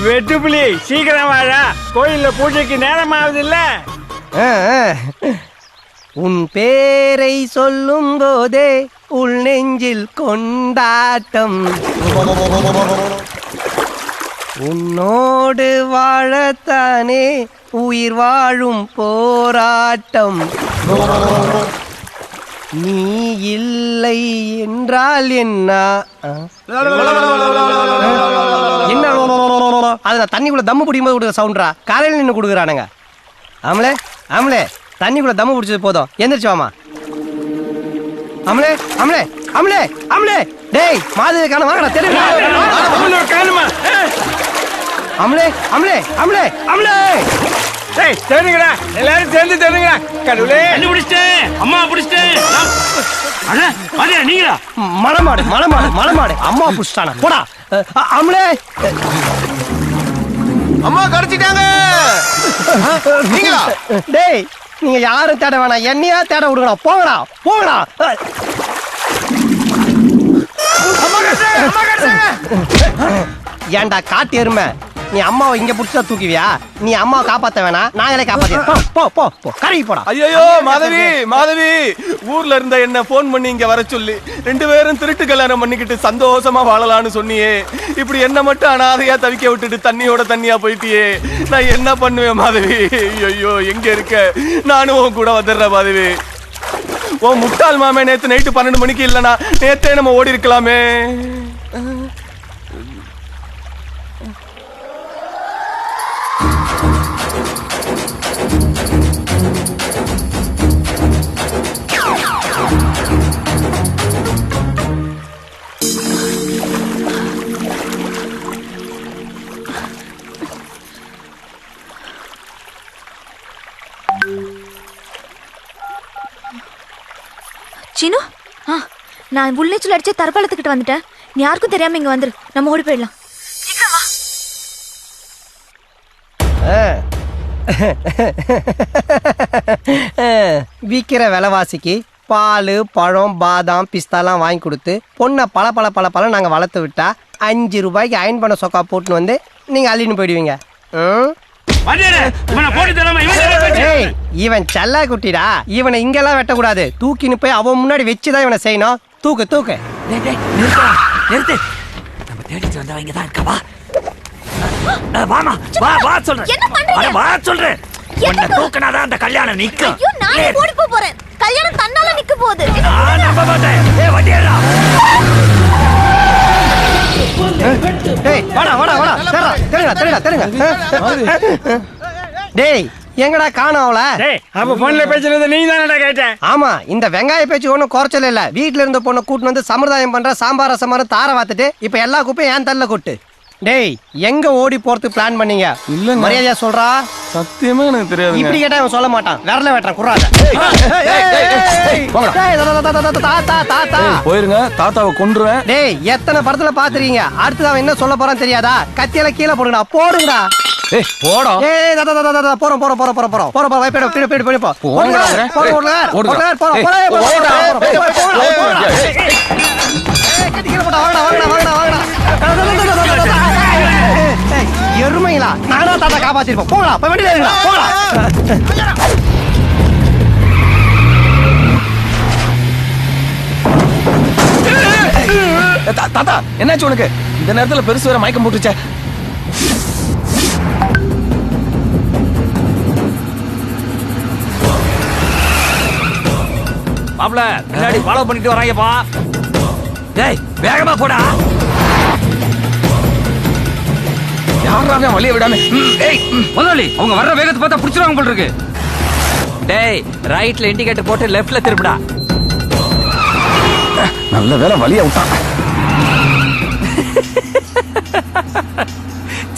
வெட்டுப்புலி சீக்கிரம் வாழா, கோயில்ல பூஜைக்கு நேரம் ஆகுது இல்ல. உன் பேரை சொல்லும் போதே உள் நெஞ்சில் கொண்டாட்டம், உன்னோடு வாழத்தானே உயிர் வாழும் போராட்டம், நீ இல்லை என்றால் என்ன என்ன அது தண்ணிக்குள்ள தம்மு பிடிக்கும் போது கொடுக்குற சவுண்டா, காலையில் நின்று கொடுக்குறானுங்க. ஆமலே ஆமலே தண்ணிக்குள்ள தம்மு பிடிச்சது போதும், எந்திரிச்சு வாமா. அமலே அமலே அமலே அமலே டேய் மாதிரி காண வாங்கடா தெரியுமா. அமலே அமலே அமலே அமலே டேய் தெரியுங்கடா, எல்லாரும் சேர்ந்து தெரியுங்கடா. கடவுளே பிடிச்சிட்டேன், அம்மா பிடிச்சிட்டேன். நீங்களா மலமாடு மலமாடு மலமாடு அம்மா புடிச்சிட்டானா போடா. அமலே அம்மா கடிச்சிட்டாங்க. டேய் நீங்க யாரும் தேட வேணாம், என்னையா தேட விடுங்கடா. போங்கடா போங்கடா. ஏன்டா காட்டு எருமை, நீ அம்மாவை இங்க புடிச்சா தூக்குவியா? நீ அம்மாவை காப்பாத்த வேணாம், நாங்களே காப்பாத்தி. போ போ போ கரைக்கு போடா. ஐயோ மாதவி மாதவி, ஊர்ல இருந்த என்ன போன் பண்ணி இங்க வர சொல்லி 2 பேரும் திருட்டு கல்யாணம் பண்ணிக்கிட்டு சந்தோஷமா வாழலான்னு சொன்னியே, இப்படி என்ன மட்டும் அனாதையா தவிக்க விட்டுட்டு தண்ணியோட தண்ணியா போயிட்டியே, நான் என்ன பண்ணுவேன் மாதவி? ஐயோ எங்க இருக்க, நானும் உன் கூட வந்துடுறேன் மாதவி. ஓ முட்டாள் மாமே, நேத்து நைட்டு 12 மணிக்கு இல்லனா நேத்தே நம்ம ஓடி இருக்கலாமே. சீனு, நான் உள்ளேச்சல் அடிச்சு தற்காலத்துக்கிட்ட வந்துட்டேன். நீ யாருக்கும் தெரியாம இங்க வந்துரு, நம்ம ஓடி போயிடலாம். விக்கிற விலைவாசிக்கு பால் பழம் பாதாம் பிஸ்தாலாம் வாங்கி கொடுத்து பொண்ணை பல பல பல பல நாங்க வளர்த்து விட்டா 5 ரூபாய்க்கு அயன் பண்ண சொக்கா போட்டுன்னு வந்து நீங்க அள்ளின்னு போயிடுவீங்க. இவன் செல்லா குட்டிடா, இவனை இங்கெல்லாம் வெட்டக்கூடாது, தூக்கின்னு போய் அவன் முன்னாடி வச்சுதான் இவனை செய்யணும். தூக்கு தூக்கு. நிறுத்து, நம்ம தேடிட்டு வந்தவங்க தான் இருக்கவா? வாமா வா வா சொல்றேன். என்ன பண்றீங்க? வா சொல்றேன். உன்னை தூக்குனாதான் அந்த கல்யாணம் நிக்கும். ஐயோ நான் ஓடி போறேன், கல்யாணம் தன்னால நிக்க போகுது. நான் நம்ப மாட்டேன். ஏய் வண்டியடா. டேய் வாடா வாடா வாடா, தெரியுங்க தெரியுங்க தெரியுங்க. டேய் எங்கடா காணோம்ல? டேய் அப்ப போன்ல பேசுறது நீ தானடா கேட்ட? ஆமா, இந்த வெங்காய பேச்சு ஒன்னும் குறைச்சல இல்ல. வீட்டுல இருந்த பொண்ணை கூட்டு வந்து சம்பிரதாயம் பண்ற, சாம்பார் ரசம் தார வாத்துட்டு இப்ப எல்லா குப்பையும் ஏன் தள்ள கொட்டு. டேய் எங்க ஓடி போறதுக்கு பிளான் பண்ணீங்க? இல்ல மரியாதையா சொல்றா. சத்தியமா எனக்கு தெரியாது. இப்படி கேட்டா அவன் சொல்ல மாட்டான், விரல வெட்டுறான் குறாத. போயிருங்க, தாத்தாவை கொன்றுவேன். டேய் எத்தனை படத்துல பாத்துறீங்க, அடுத்து அவன் என்ன சொல்ல போறான்னு தெரியாதா? கத்தியால கீழே போடுங்கடா, போடுங்கடா. ஏய் போடா. ஏய் போறோம் போறோம் போறோம் போறோம் போறோம் போறோம் போறோம் போய் போய் போய் போய் போ. போடா போடா போடா எருமைங்களா, நானா தாத்தா காப்பாத்திருப்போம். போகலாம் போய் வண்டி ஏறுங்க போகலாம். தாத்தா என்னாச்சு உனக்கு? இந்த நேரத்துல பெருசு வேற மயக்கம் போட்டுச்சே. மாப்ள பின்னாடி ஃபாலோ பண்ணிட்டு வராங்கப்பா. டேய் வேகமா போடா. யாராவே வழிய விடாம. ஏய் முதலாளி, அவங்க வர்ற வேகத்தை பார்த்தா புடிச்சிருவாங்க போல இருக்கு. டேய் ரைட்ல இண்டிகேட்டர் போட்டு லெஃப்ட்ல திருப்புடா. நல்ல வேளை வழிய விட்டான்.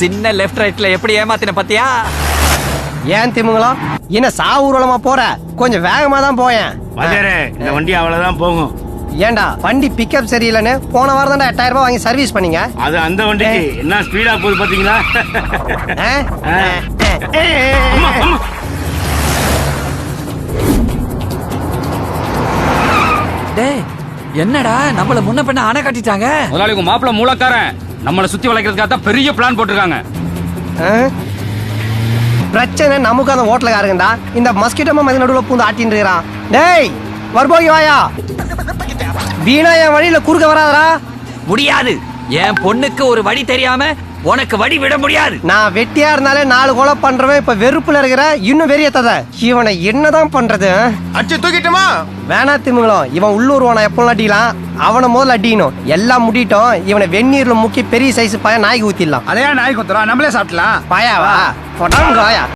சின்ன லெஃப்ட் ரைட்ல எப்படி ஏமாத்தின பாத்தியா? ஏன் திமுங்களா என்ன சாவூர்வலமா போற? கொஞ்சம் வேகமா தான் போயேன். இந்த வண்டி அவ்வளவுதான் போகும். ஏண்டா வண்டி பிக்கப் சரியில்லைன்னு போன வாரம் தான் 8000 ரூபாய் வாங்கி சர்வீஸ் பண்ணீங்க. அது அந்த வண்டிக்கு என்ன ஸ்பீடா போகுது பாத்தீங்களா? டேய் என்னடா நம்மள முன்ன பின்ன அணை கட்டிட்டாங்க. முதலாளி உங்க மாப்பிள்ள மூலக்காரன் நம்மளை சுத்தி வளைக்கிறதுக்காக தான் பெரிய பிளான் போட்டிருக்காங்க. ஆ? பிரச்சனை நமக்கு அந்த ஹோட்டலுக்காரங்கடா. இந்த மஸ்கிட்டோ மதி நடுவில் பூந்து ஆட்டின்னு இருக்கிறான். டேய் வரும்போது வாயா, வீணா என் வழியில குறுக்க வராதரா. முடியாது. என் பொண்ணுக்கு ஒரு வழி தெரியாம உனக்கு வழி விட முடியாது. நான் வெட்டியா இருந்தாலே 4 கொலை பண்றவன் இப்ப வெறுப்புல இருக்கிற, இன்னும் வெறியத்தத. இவனை என்னதான் பண்றது? அடிச்சு தூக்கிட்டுமா? வேணா திமுங்களும், இவன் உள்ளூர்வான எப்போ அடிக்கலாம், அவனை முதல்ல அடிக்கணும். எல்லாம் முடிட்டோம், இவனை வெந்நீர்ல முக்கி பெரிய சைஸ் பாய நாய்க்கு ஊத்திடலாம். அதையா நாய் குத்துறோம், நம்மளே சாப்பிடலாம். பாயாவா போட்டாங்க.